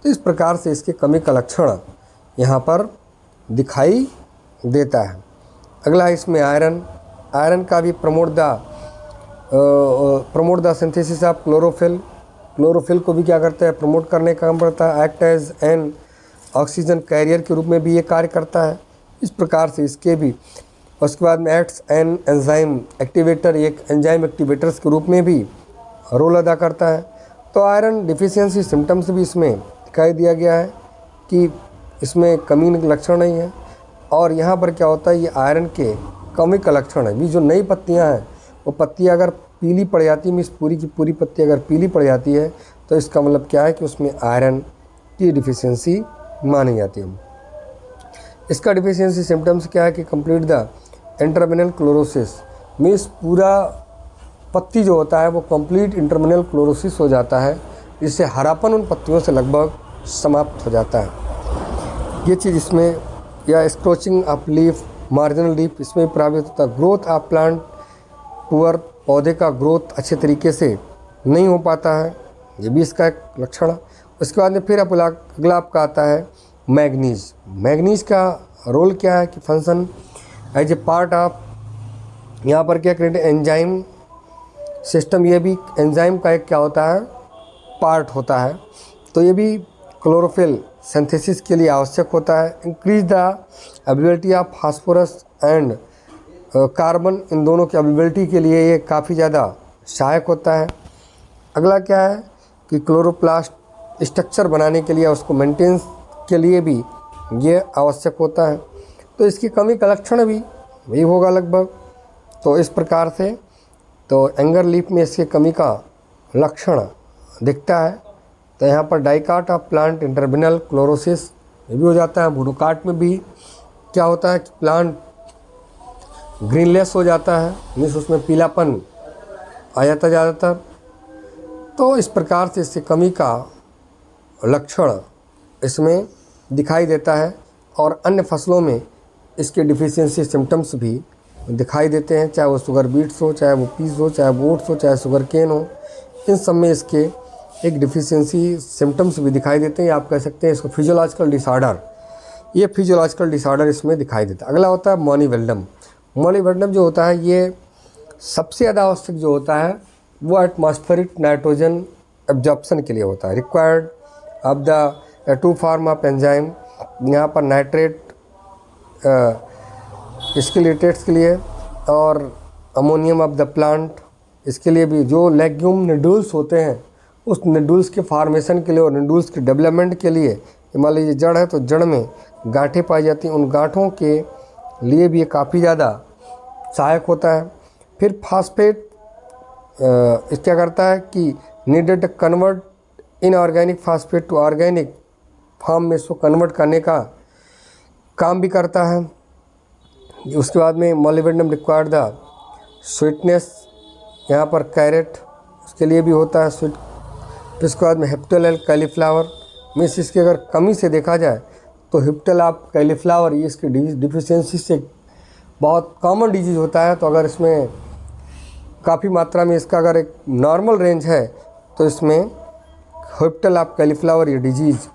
Speaker 1: तो इस प्रकार से इसके कमी का लक्षण यहाँ पर दिखाई देता है। अगला इसमें आयरन का भी promote the synthesis of chlorophyll को भी क्या करता है, प्रमोट करने का काम करता है। Act as an oxygen carrier के रूप में भी ये कार्य करता है। इस प्रकार से इसके भी, उसके बाद में एक्ट्स एन एंजाइम एक्टिवेटर, एक एंजाइम एक्टिवेटर्स के रूप में भी रोल अदा करता है। तो आयरन डिफिशियंसी सिम्टम्स भी इसमें दिखाई दिया गया है कि इसमें कमी लक्षण नहीं है। और यहाँ पर क्या होता है, ये आयरन के कमी का लक्षण है। भी जो नई पत्तियाँ हैं वो पत्तियाँ अगर पीली पड़ जाती है, पूरी की पूरी पत्ती अगर पीली पड़ जाती है तो इसका मतलब क्या है कि उसमें आयरन की डिफिशियंसी मानी जाती है। इसका डिफिशियंसी सिम्टम्स क्या है कि कंप्लीट द इंटरमिनल क्लोरोसिस, मीन्स पूरा पत्ती जो होता है वो कंप्लीट इंटरमिनल क्लोरोसिस हो जाता है, जिससे हरापन उन पत्तियों से लगभग समाप्त हो जाता है। ये चीज़ इसमें, या स्क्रोचिंग ऑफ लीफ, मार्जिनल लीफ, इसमें प्रभावित होता है। ग्रोथ ऑफ प्लांट पुअर, पौधे का ग्रोथ अच्छे तरीके से नहीं हो पाता है, ये भी इसका एक लक्षण है। उसके बाद में फिर अगला आपका आता है मैग्नीज का रोल क्या है कि function as a part of, यहाँ पर क्या करेंगे, एंजाइम सिस्टम, ये भी एंजाइम का एक क्या होता है, पार्ट होता है। तो ये भी क्लोरोफिल सिंथेसिस के लिए आवश्यक होता है। Increase the availability of phosphorus and carbon, इन दोनों की अवेलेबिलिटी के लिए ये काफ़ी ज़्यादा सहायक होता है। अगला क्या है कि क्लोरोप्लास्ट स्ट्रक्चर बनाने के लिए, उसको मेंटेनेंस के लिए भी ये आवश्यक होता है। तो इसकी कमी का लक्षण भी वही होगा लगभग। तो इस प्रकार से तो एंगर लीफ में इसकी कमी का लक्षण दिखता है। तो यहाँ पर डाइकाट ऑफ प्लांट इंटरमिनल क्लोरोसिस ये भी हो जाता है। मोनोकाट में भी क्या होता है कि प्लांट ग्रीनलेस हो जाता है, मीन्स उसमें पीलापन आ जाता ज़्यादातर। तो इस प्रकार से इसकी कमी का लक्षण इसमें दिखाई देता है। और अन्य फसलों में इसके डिफिशियंसी सिम्टम्स भी दिखाई देते हैं, चाहे वो शुगर बीट्स हो, चाहे वो पीस हो, चाहे वो ओट्स हो, चाहे शुगर केन हो, इन सब में इसके एक डिफिशियंसी सिम्टम्स भी दिखाई देते हैं। आप कह सकते हैं इसको फिजियोलॉजिकल डिसऑर्डर, ये फिजियोलॉजिकल डिसऑर्डर इसमें दिखाई देता है। अगला होता है मॉलिबेडनम जो होता है, ये सबसे ज़्यादा आवश्यक जो होता है वो एटमॉस्फेरिक नाइट्रोजन एब्जॉर्प्शन के लिए होता है। Required of the two form of enzyme, यहाँ पर नाइट्रेट स्केलेटेट्स के लिए और अमोनियम ऑफ द प्लांट, इसके लिए भी जो लेग्यूम निडूल्स होते हैं उस निडूल्स के फार्मेशन के लिए और निडूल्स के डेवलपमेंट के लिए, मान लीजिए जड़ है तो जड़ में गांठें पाई जाती हैं, उन गांठों के लिए भी ये काफ़ी ज़्यादा सहायक होता है। फिर फास्फेट क्या करता है कि needed convert inorganic phosphate to organic form में इसको कन्वर्ट करने का काम भी करता है। उसके बाद में मॉलिबेडनम रिक्वायर्ड द स्वीटनेस, यहाँ पर कैरेट उसके लिए भी होता है स्वीट। फिर उसके बाद में हेप्टल एल कैलीफ्लावर, मीन्स इसकी अगर कमी से देखा जाए तो हिप्टल ऑफ कैलीफ्लावर, ये इसकी डिफिशियंसी से बहुत कॉमन डिजीज़ होता है। तो अगर इसमें काफ़ी मात्रा में इसका अगर एक नॉर्मल रेंज है तो इसमें हिप्टल ऑफ कैलीफ्लावर ये डिजीज़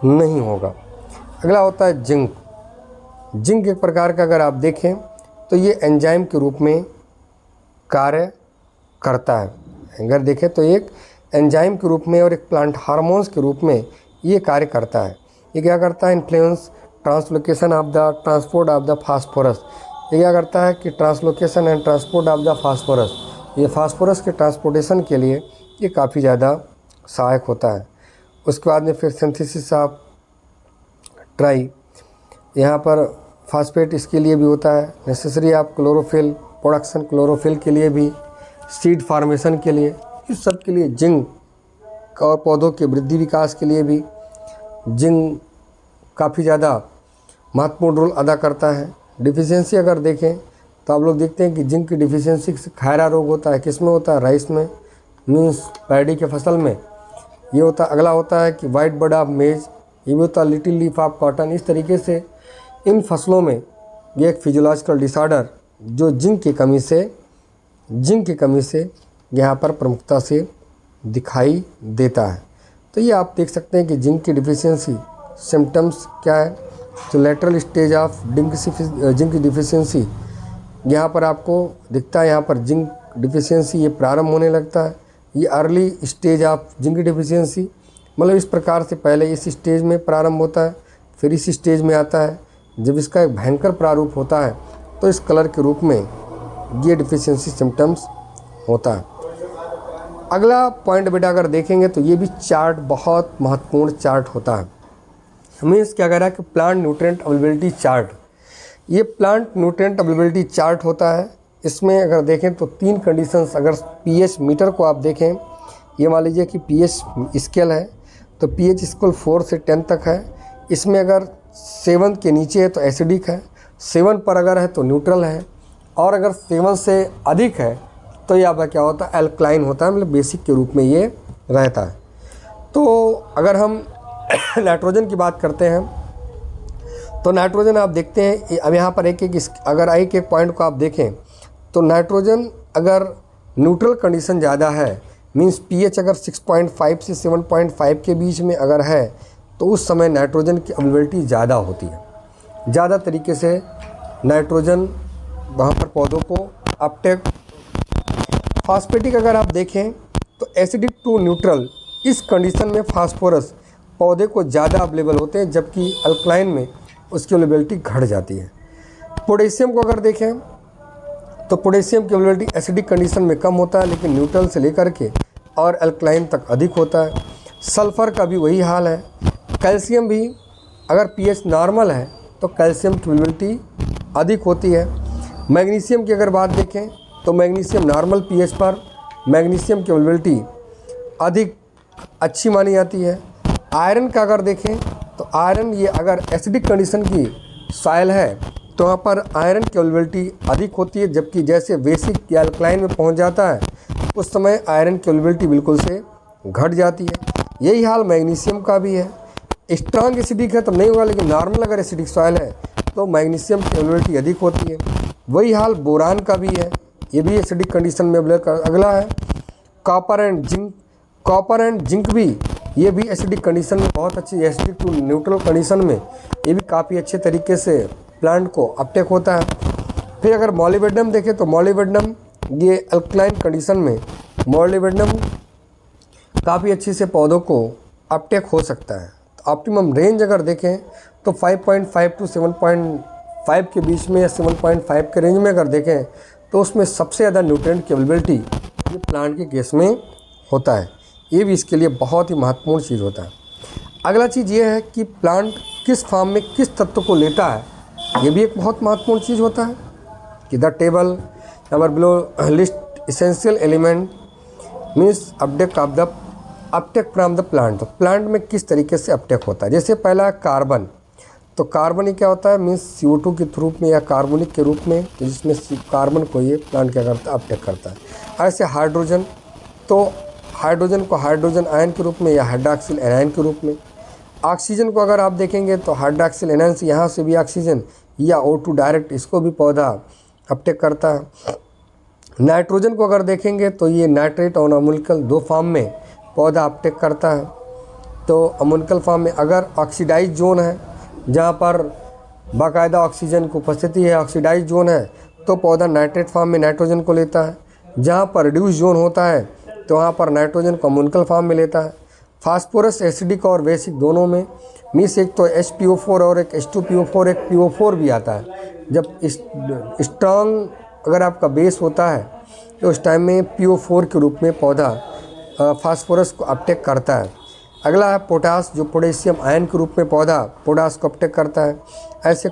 Speaker 1: नहीं होगा। अगला होता है जिंक एक प्रकार का अगर आप देखें तो ये एंजाइम के रूप में कार्य करता है। अगर देखें तो एक एंजाइम के रूप में और एक प्लांट हार्मोन्स के रूप में ये कार्य करता है। ये क्या करता है, influence translocation of the transport of the phosphorus, ये क्या करता है कि translocation and transport of the phosphorus, ये फास्फोरस के ट्रांसपोर्टेशन के लिए ये काफ़ी ज़्यादा सहायक होता है। उसके बाद में फिर सिंथेसिस ऑफ ट्राई, यहाँ पर फास्फेट इसके लिए भी होता है। Necessary of chlorophyll production, chlorophyll के लिए भी, सीड फार्मेशन के लिए, इस सब के लिए जिंक और पौधों के वृद्धि विकास के लिए भी जिंक काफ़ी ज़्यादा महत्वपूर्ण रोल अदा करता है। डिफिशियंसी अगर देखें तो आप लोग देखते हैं कि जिंक की डिफिशियंसी से खैरा रोग होता है। किस में होता है, राइस में, मीन्स पैडी के फसल में ये होता है। अगला होता है कि वाइट बड ऑफ मेज, ये भी होता है। लिटिल लीफ ऑफ कॉटन, इस तरीके से इन फसलों में ये एक फिजियोलॉजिकल डिसऑर्डर जो जिंक की कमी से यहाँ पर प्रमुखता से दिखाई देता है। तो ये आप देख सकते हैं कि जिंक की डिफिशियंसी सिम्टम्स क्या है। तो lateral stage of zinc deficiency यहाँ पर आपको दिखता है, यहाँ पर जिंक डिफिशियंसी ये प्रारंभ होने लगता है। ये early stage of zinc deficiency, मतलब इस प्रकार से पहले इस स्टेज में प्रारंभ होता है, फिर इस स्टेज में आता है। जब इसका एक भयंकर प्रारूप होता है तो इस कलर के रूप में ये डिफिशियंसी सिम्टम्स होता है। अगला पॉइंट बेटा अगर देखेंगे तो ये भी चार्ट बहुत महत्वपूर्ण चार्ट होता है। मीन्स क्या कह रहा है कि प्लांट न्यूट्रिएंट अवेलेबिलिटी चार्ट। ये प्लांट न्यूट्रिएंट अवेलेबिलिटी चार्ट होता है। इसमें अगर देखें तो 3 कंडीशंस, अगर पीएच मीटर को आप देखें, ये मान लीजिए कि पीएच स्केल है, तो पीएच स्केल 4 से 10 तक है। इसमें अगर 7 के नीचे है तो एसिडिक है, 7 पर अगर है तो न्यूट्रल है, और अगर 7 से अधिक है तो यहाँ पर क्या होता है, एल्कलाइन होता है, मतलब बेसिक के रूप में ये रहता है। तो अगर हम नाइट्रोजन की बात करते हैं तो नाइट्रोजन आप देखते हैं, अब यहाँ पर अगर एक पॉइंट को आप देखें तो नाइट्रोजन अगर न्यूट्रल कंडीशन ज़्यादा है, मींस पीएच अगर 6.5 से 7.5 के बीच में अगर है, तो उस समय नाइट्रोजन की अवेलेबिलिटी ज़्यादा होती है। ज़्यादा तरीके से नाइट्रोजन वहाँ पर पौधों को अपटेक। फास्फेटिक अगर आप देखें तो एसिडिक टू न्यूट्रल, इस कंडीशन में फास्फोरस पौधे को ज़्यादा अवेलेबल होते हैं, जबकि अल्कलाइन में उसकी अवेलेबिलिटी घट जाती है। पोटेशियम को अगर देखें तो पोटेशियम की अवेलेबिलिटी एसिडिक कंडीशन में कम होता है, लेकिन न्यूट्रल से लेकर के और अल्कलाइन तक अधिक होता है। सल्फ़र का भी वही हाल है। कैल्शियम भी अगर पीएच नॉर्मल है तो कैल्शियम की अवेलेबिलिटी अधिक होती है। मैग्नीशियम की अगर बात देखें तो मैग्नीशियम नॉर्मल पीएच पर मैग्नीशियम की अवेलेबिलिटी अधिक अच्छी मानी जाती है। आयरन का अगर देखें तो आयरन ये अगर एसिडिक कंडीशन की सॉइल है तो वहाँ पर आयरन की अवेलेबिलिटी अधिक होती है, जबकि जैसे बेसिक या अल्कलाइन में पहुँच जाता है उस समय आयरन की अवेलेबिलिटी बिल्कुल से घट जाती है। यही हाल मैग्नीशियम का भी है। स्ट्रांग एसिडिक है तो नहीं होगा, लेकिन नॉर्मल अगर एसिडिक सॉइल है तो मैग्नीशियम की अवेलेबिलिटी अधिक होती है। वही हाल बोरान का भी है, ये भी एसिडिक कंडीशन में अवेलेबल। अगला है copper and zinc. Copper and zinc भी ये भी एसिडिक कंडीशन में बहुत अच्छी, एसिडिक टू न्यूट्रल कंडीशन में ये भी काफ़ी अच्छे तरीके से प्लांट को अपटेक होता है। फिर अगर मॉलिबेडनम देखें तो मॉलिबेडनम ये अल्कलाइन कंडीशन में मॉलिबेडनम काफ़ी अच्छी से पौधों को अपटेक हो सकता है। तो ऑप्टिमम रेंज अगर देखें तो 5.5 टू 7.5 के बीच में या 7.5 के रेंज में अगर देखें तो उसमें सबसे ज़्यादा न्यूट्रिएंट की अवेलेबिलिटी ये प्लांट के केस में होता है। ये भी इसके लिए बहुत ही महत्वपूर्ण चीज़ होता है। अगला चीज़ ये है कि प्लांट किस फॉर्म में किस तत्व को लेता है, ये भी एक बहुत महत्वपूर्ण चीज़ होता है कि the table number below list essential element means Uptake from the plant. तो प्लांट में किस तरीके से अपटेक होता है। जैसे पहला कार्बन, तो कार्बन ही क्या होता है, मीन्स CO2 के रूप में या कार्बनिक के रूप में, तो जिसमें कार्बन को ये प्लांट क्या करता है, अपटेक करता है। ऐसे हाइड्रोजन, तो हाइड्रोजन को हाइड्रोजन आयन के रूप में या हाइड्रॉक्सिल एनायन के रूप में। ऑक्सीजन को अगर आप देखेंगे तो हाइड्रॉक्सिल एनायन से यहाँ से भी ऑक्सीजन या O2 डायरेक्ट, इसको भी पौधा अपटेक करता है। नाइट्रोजन को अगर देखेंगे तो ये नाइट्रेट और अमोनिकल 2 फॉर्म में पौधा अपटेक करता है। तो अमोनिकल फॉर्म में अगर ऑक्सीडाइज जोन है जहाँ पर बाकायदा ऑक्सीजन की उपस्थिति है, ऑक्सीडाइज जोन है, तो पौधा नाइट्रेट फॉर्म में नाइट्रोजन को लेता है। जहाँ पर रिड्यूस जोन होता है तो वहाँ पर नाइट्रोजन को अमोनिकल फॉर्म में लेता है। फास्फोरस एसिडिक और बेसिक दोनों में, मीन्स एक तो HPO4 और एक H2PO4, एक PO4 भी आता है। जब स्ट्रॉन्ग अगर आपका बेस होता है तो उस टाइम में PO4 के रूप में पौधा फास्फोरस को अपटेक करता है। अगला है पोटास, जो पोटेशियम आयन के रूप में पौधा पोटास को अपटेक करता है। ऐसे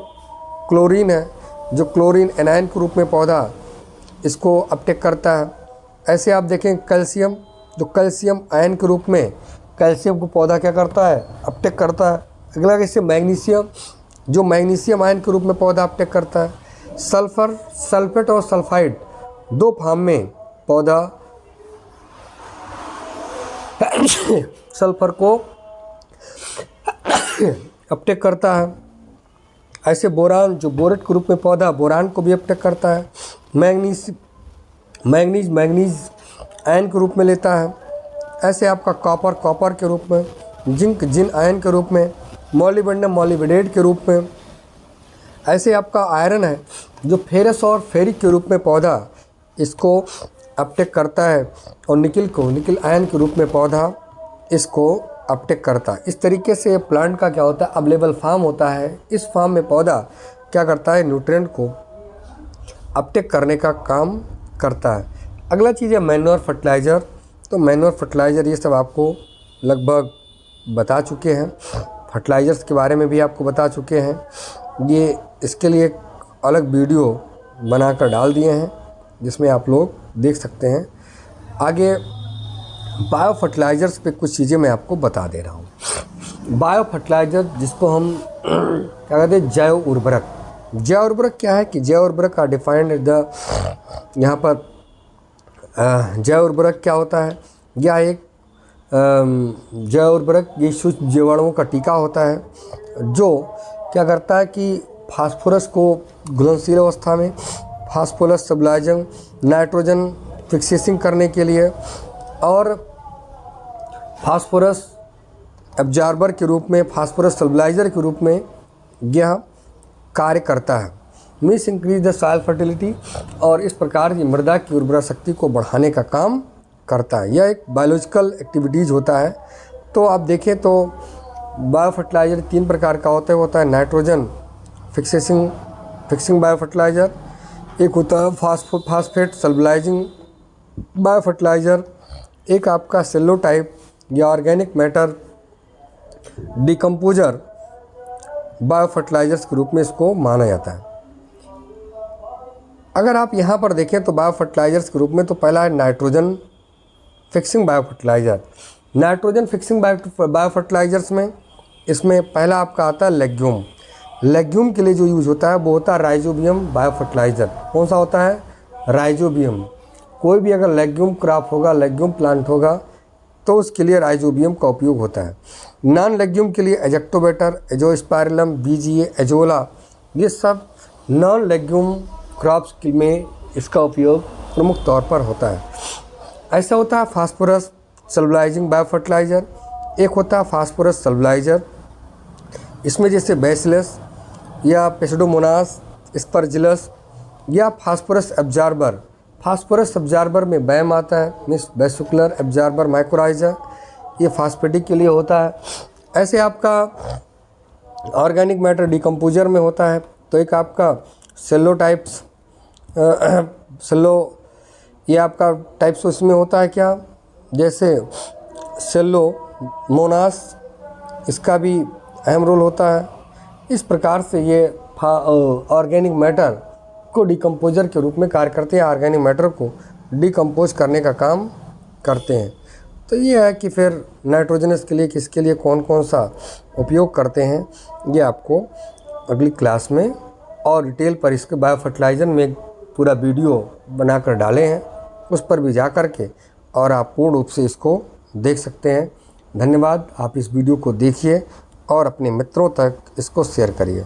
Speaker 1: क्लोरीन है, जो क्लोरीन एनायन के रूप में पौधा इसको अपटेक करता है। ऐसे आप देखें कैल्शियम, जो कैल्शियम आयन के रूप में कैल्शियम को पौधा क्या करता है, अपटेक करता है। अगला कैसे मैग्नीशियम, जो मैग्नीशियम आयन के रूप में पौधा अपटेक करता है। सल्फर, सल्फेट और सल्फाइड 2 फॉर्म में पौधा सल्फर को अपटेक करता है। ऐसे बोरान, जो बोरेट के रूप में पौधा बोरान को भी अपटेक करता है। मैग्नीज आयन के रूप में लेता है। ऐसे आपका कॉपर के रूप में, जिंक जिन आयन के रूप में, मॉलिब्डेनम मॉलिब्डेट के रूप में। ऐसे आपका आयरन है जो फेरस और फेरिक के रूप में पौधा इसको अपटेक करता है, और निकिल आयन के रूप में पौधा इसको अपटेक करता है। इस तरीके से प्लांट का क्या होता है, अवेलेबल फार्म होता है। इस फार्म में पौधा क्या करता है, न्यूट्रिएंट को अपटेक करने का काम करता है। अगला चीज़ है मैन्योर फर्टिलाइज़र। तो मैन्योर फर्टिलाइज़र ये सब आपको लगभग बता चुके हैं, फर्टिलाइज़र्स के बारे में भी आपको बता चुके हैं। ये इसके लिए एक अलग वीडियो बनाकर डाल दिए हैं जिसमें आप लोग देख सकते हैं। आगे बायो फर्टिलाइज़र्स पे कुछ चीज़ें मैं आपको बता दे रहा हूँ। बायो फर्टिलाइज़र जिसको हम क्या कहते हैं, जैव उर्वरक। जैव उर्वरक क्या है कि जैव उर्वरक का डिफाइंड द यहाँ पर जैव उर्वरक क्या होता है, यह एक जैव उर्वरक ये सूक्ष्म जीवाणुओं का टीका होता है जो क्या करता है कि फास्फोरस को घुलनशील अवस्था में फास्फोरस स्टेबलाइजिंग, नाइट्रोजन फिक्सेसिंग करने के लिए और फास्फोरस एब्जॉर्बर के रूप में, फास्फोरस स्टेबलाइजर के रूप में यह कार्य करता है। Means increase the soil fertility, और इस प्रकार की मृदा की उर्वरा शक्ति को बढ़ाने का काम करता है। यह एक बायोलॉजिकल एक्टिविटीज़ होता है। तो आप देखें तो बायो फर्टिलाइज़र 3 प्रकार का होता है नाइट्रोजन फिक्सिंग बायो फर्टिलाइज़र, एक होता है फास्फेट स्टेबलाइजिंग बायो फर्टिलाइज़र, एक आपका सेलो टाइप या organic matter decomposer bio fertilizers के रूप में इसको माना जाता है। अगर आप यहाँ पर देखें तो बायो फर्टिलाइजर्स के रूप में तो पहला है nitrogen fixing bio fertilizer. Nitrogen fixing bio fertilizers में इसमें पहला आपका आता है लेग्यूम। लेग्यूम के लिए जो यूज़ होता है वो होता है राइजोबियम बायो फर्टिलाइज़र। कौन सा होता है, राइजोबियम। कोई भी अगर लेग्यूम क्रॉप होगा, लेग्यूम प्लांट होगा तो उसके लिए राइजोबियम का उपयोग होता है। नॉन लेग्यूम के लिए एजेक्टोबैटर, एजोस्पाइरलम, बीजीए, एजोला, ये सब नॉन लेग्यूम क्रॉप्स में इसका उपयोग प्रमुख तौर पर होता है। ऐसा होता है फास्फोरस स्टेबलाइजिंग बायो फर्टिलाइज़र, एक होता है फास्फोरस स्टेबलाइजर। इसमें जैसे बैसिलस या पेसिडोमोनास, स्पर्जिलस या फास्फोरस एब्जॉर्बर। फास्फोरस एब्जॉर्बर में बैम आता है, मीन्स वेसिकुलर एब्जॉर्बर माइक्रोराइजा, ये फास्फेटिक के लिए होता है। ऐसे आपका ऑर्गेनिक मैटर डिकम्पोजर में होता है तो एक आपका सेलो टाइप्स सेलो, ये आपका टाइप्स उसमें होता है क्या, जैसे सेलो मोनास, इसका भी अहम रोल होता है। इस प्रकार से ये ऑर्गेनिक मैटर को डिकम्पोजर के रूप में कार्य करते हैं, ऑर्गेनिक मैटर को डिकम्पोज करने का काम करते हैं। तो ये है कि फिर नाइट्रोजनस के लिए किसके लिए कौन कौन सा उपयोग करते हैं, ये आपको अगली क्लास में और डिटेल पर इसके बायो फर्टिलाइज़र में एक पूरा वीडियो बनाकर डाले हैं, उस पर भी जा कर के और आप पूर्ण रूप से इसको देख सकते हैं। धन्यवाद। आप इस वीडियो को देखिए और अपने मित्रों तक इसको शेयर करिए।